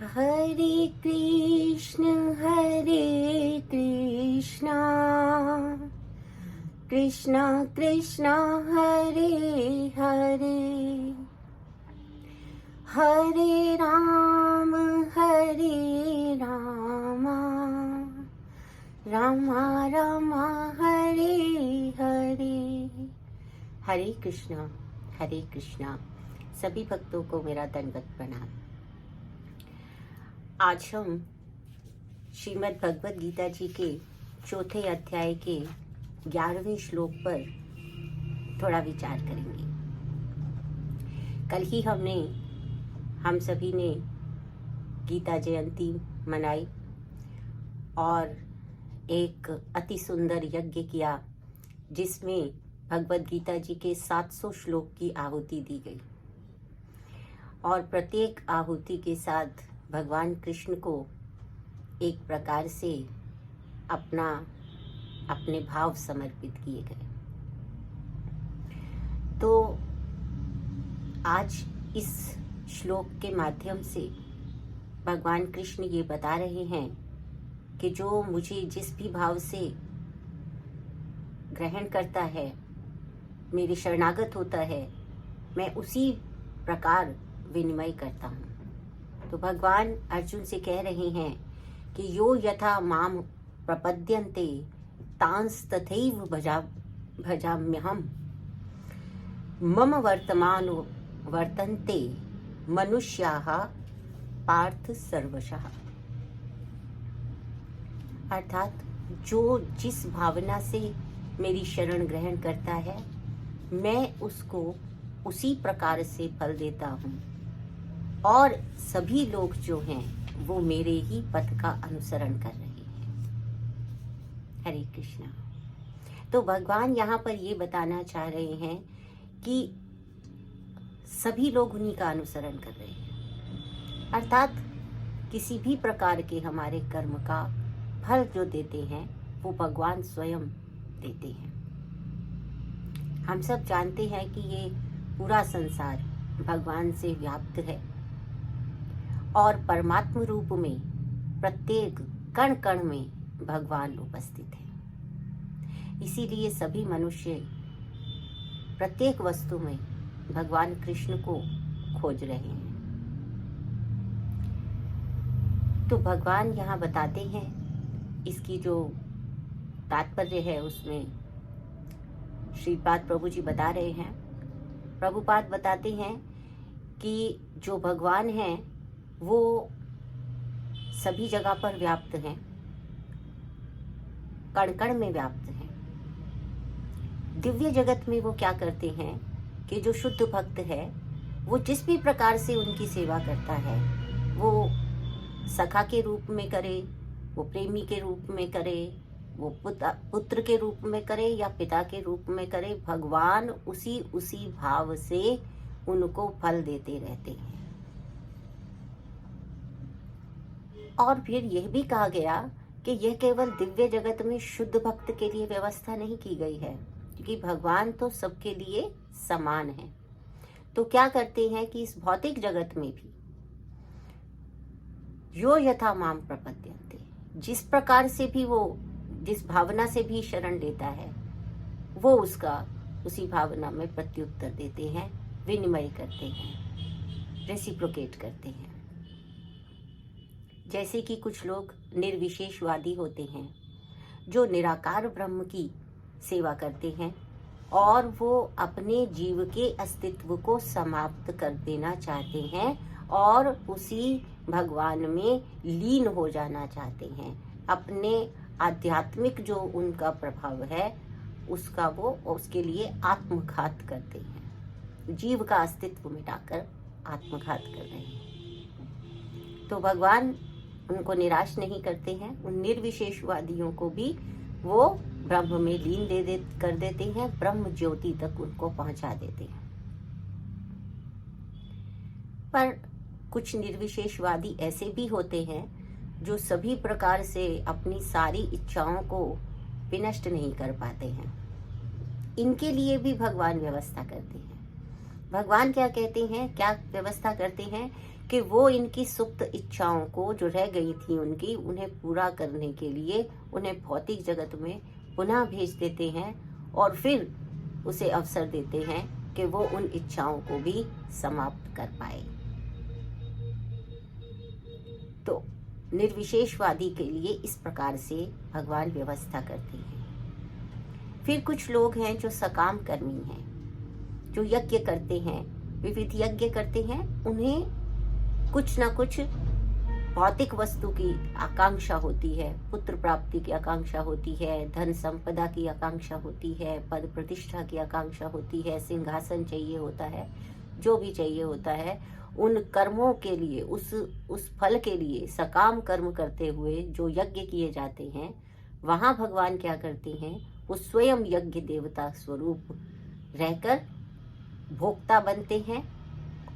हरे कृष्ण कृष्ण कृष्ण हरे हरे, हरे राम राम राम हरे हरे। हरे कृष्णा सभी भक्तों को मेरा दंडवत प्रणाम। आज हम श्रीमद् भगवद गीता जी के चौथे अध्याय के 11वें श्लोक पर थोड़ा विचार करेंगे। कल ही हम सभी ने गीता जयंती मनाई और एक अति सुंदर यज्ञ किया जिसमें भगवद गीता जी के 700 श्लोक की आहुति दी गई और प्रत्येक आहुति के साथ भगवान कृष्ण को एक प्रकार से अपने भाव समर्पित किए गए। तो आज इस श्लोक के माध्यम से भगवान कृष्ण ये बता रहे हैं कि जो मुझे जिस भी भाव से ग्रहण करता है, मेरे शरणागत होता है, मैं उसी प्रकार विनिमय करता हूँ। तो भगवान अर्जुन से कह रहे हैं कि यो यथा माम प्रपद्यन्ते तांस तथैव भजाम्यहम् मम वर्तमान वर्तन्ते मनुष्याः पार्थ सर्वशः। अर्थात जो जिस भावना से मेरी शरण ग्रहण करता है, मैं उसको उसी प्रकार से फल देता हूँ और सभी लोग जो हैं वो मेरे ही पथ का अनुसरण कर रहे हैं। हरे कृष्णा। तो भगवान यहाँ पर ये बताना चाह रहे हैं कि सभी लोग उन्हीं का अनुसरण कर रहे हैं, अर्थात किसी भी प्रकार के हमारे कर्म का फल जो देते हैं वो भगवान स्वयं देते हैं। हम सब जानते हैं कि ये पूरा संसार भगवान से व्याप्त है और परमात्म रूप में प्रत्येक कण कण में भगवान उपस्थित है। इसीलिए सभी मनुष्य प्रत्येक वस्तु में भगवान कृष्ण को खोज रहे हैं। तो भगवान यहाँ बताते हैं, इसकी जो तात्पर्य है उसमें श्रीपाद प्रभु जी बता रहे हैं। प्रभुपाद बताते हैं कि जो भगवान हैं वो सभी जगह पर व्याप्त हैं, कण कण में व्याप्त हैं। दिव्य जगत में वो क्या करते हैं कि जो शुद्ध भक्त है वो जिस भी प्रकार से उनकी सेवा करता है, वो सखा के रूप में करे, वो प्रेमी के रूप में करे, वो पुत्र के रूप में करे या पिता के रूप में करे, भगवान उसी भाव से उनको फल देते रहते हैं। और फिर यह भी कहा गया कि यह केवल दिव्य जगत में शुद्ध भक्त के लिए व्यवस्था नहीं की गई है, क्योंकि भगवान तो सबके लिए समान है। तो क्या करते हैं कि इस भौतिक जगत में भी यो यथा माम प्रपद्यन्ते, जिस प्रकार से भी वो जिस भावना से भी शरण लेता है वो उसका उसी भावना में प्रत्युत्तर देते हैं, विनिमय करते हैं, रेसिप्रोकेट करते हैं। जैसे कि कुछ लोग निर्विशेषवादी होते हैं जो निराकार ब्रह्म की सेवा करते हैं और वो अपने जीव के अस्तित्व को समाप्त कर देना चाहते हैं और उसी भगवान में लीन हो जाना चाहते हैं। अपने आध्यात्मिक जो उनका प्रभाव है उसका वो उसके लिए आत्मघात करते हैं, जीव का अस्तित्व मिटाकर आत्मघात कर रहे हैं। तो भगवान उनको निराश नहीं करते हैं, उन निर्विशेषवादियों को भी वो ब्रह्म में लीन कर देते हैं, ब्रह्म ज्योति तक उनको पहुंचा देते हैं। पर कुछ निर्विशेषवादी ऐसे भी होते हैं जो सभी प्रकार से अपनी सारी इच्छाओं को विनष्ट नहीं कर पाते हैं। इनके लिए भी भगवान व्यवस्था करते हैं। भगवान क्या कहते हैं, क्या व्यवस्था करते हैं कि वो इनकी सुप्त इच्छाओं को जो रह गई थी उनकी, उन्हें पूरा करने के लिए उन्हें भौतिक जगत में पुनः भेज देते हैं और फिर उसे अवसर देते हैं कि वो उन इच्छाओं को भी समाप्त कर पाए। तो निर्विशेषवादी के लिए इस प्रकार से भगवान व्यवस्था करते हैं। फिर कुछ लोग हैं जो सकाम कर्मी हैं, जो यज्ञ करते हैं, विविध यज्ञ करते हैं। उन्हें कुछ ना कुछ भौतिक वस्तु की आकांक्षा होती है, पुत्र प्राप्ति की आकांक्षा होती है, धन संपदा की आकांक्षा होती है, पद प्रतिष्ठा की आकांक्षा होती है, सिंहासन चाहिए होता है, जो भी चाहिए होता है। उन कर्मों के लिए, उस फल के लिए सकाम कर्म करते हुए जो यज्ञ किए जाते हैं, वहां भगवान क्या करते हैं, वो स्वयं यज्ञ देवता स्वरूप रहकर भोक्ता बनते हैं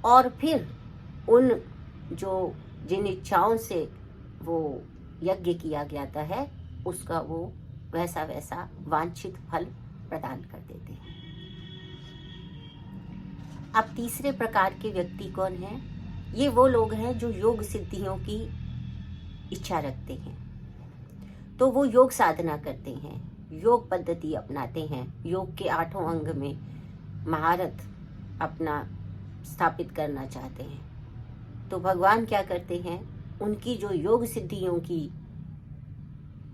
और फिर उन जिन इच्छाओं से वो यज्ञ किया गया है उसका वो वैसा वांछित फल प्रदान कर देते हैं। अब तीसरे प्रकार के व्यक्ति कौन हैं? ये वो लोग हैं जो योग सिद्धियों की इच्छा रखते हैं। तो वो योग साधना करते हैं, योग पद्धति अपनाते हैं, योग के 8 अंग में महारत अपना स्थापित करना चाहते हैं। तो भगवान क्या करते हैं, उनकी जो योग सिद्धियों की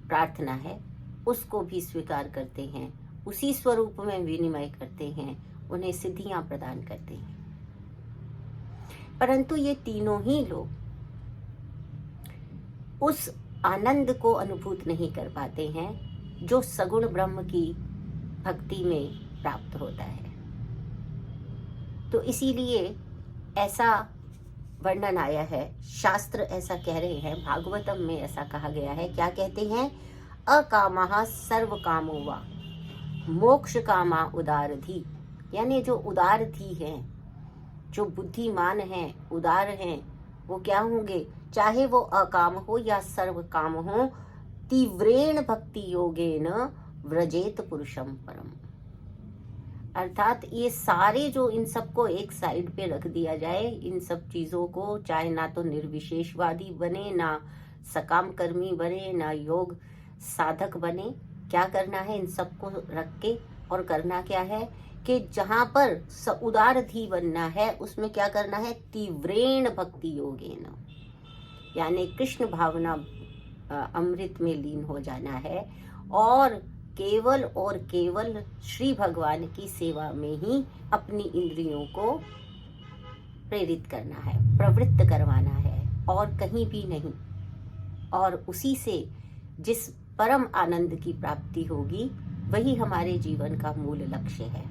प्रार्थना है उसको भी स्वीकार करते हैं, उसी स्वरूप में विनिमय करते हैं, उन्हें सिद्धियां प्रदान करते हैं। परंतु ये तीनों ही लोग उस आनंद को अनुभूत नहीं कर पाते हैं जो सगुण ब्रह्म की भक्ति में प्राप्त होता है। तो इसीलिए ऐसा वर्णन आया है, शास्त्र ऐसा कह रहे हैं, भागवतम में ऐसा कहा गया है। क्या कहते हैं? अकामः सर्व कामो वा मोक्ष कामा उदारधी। यानी जो उदारधी हैं, जो बुद्धिमान हैं, उदार हैं, वो क्या होंगे? चाहे वो अकाम हो या सर्व काम हो, तीव्रेण भक्ति योगेन व्रजेत पुरुषम परम। अर्थात ये सारे जो इन सबको एक साइड पे रख दिया जाए, इन सब चीजों को, चाहे ना तो निर्विशेषवादी बने, ना सकाम कर्मी बने, ना योग साधक बने। क्या करना है? इन सबको रख के और करना क्या है कि जहां पर उदारधी बनना है उसमें क्या करना है? तीव्रेण भक्ति योगेन, यानी कृष्ण भावना अमृत में लीन हो जाना है और केवल श्री भगवान की सेवा में ही अपनी इंद्रियों को प्रेरित करना है, प्रवृत्त करवाना है और कहीं भी नहीं। और उसी से जिस परम आनंद की प्राप्ति होगी वही हमारे जीवन का मूल लक्ष्य है।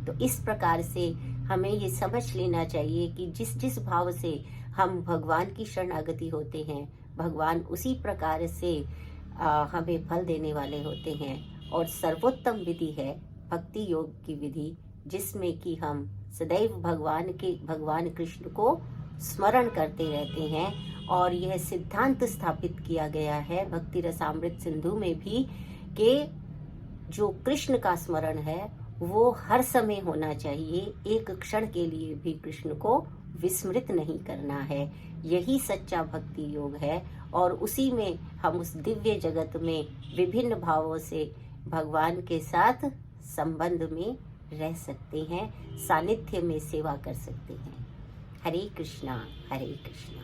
तो इस प्रकार से हमें ये समझ लेना चाहिए कि जिस भाव से हम भगवान की शरणागति होते हैं, भगवान उसी प्रकार से हमें फल देने वाले होते हैं। और सर्वोत्तम विधि है भक्ति योग की विधि, जिसमें कि हम सदैव भगवान कृष्ण को स्मरण करते रहते हैं। और यह सिद्धांत स्थापित किया गया है भक्ति रसामृत सिंधु में भी कि जो कृष्ण का स्मरण है वो हर समय होना चाहिए, एक क्षण के लिए भी कृष्ण को विस्मृत नहीं करना है। यही सच्चा भक्ति योग है और उसी में हम उस दिव्य जगत में विभिन्न भावों से भगवान के साथ संबंध में रह सकते हैं, सानिध्य में सेवा कर सकते हैं। हरे कृष्णा हरे कृष्णा।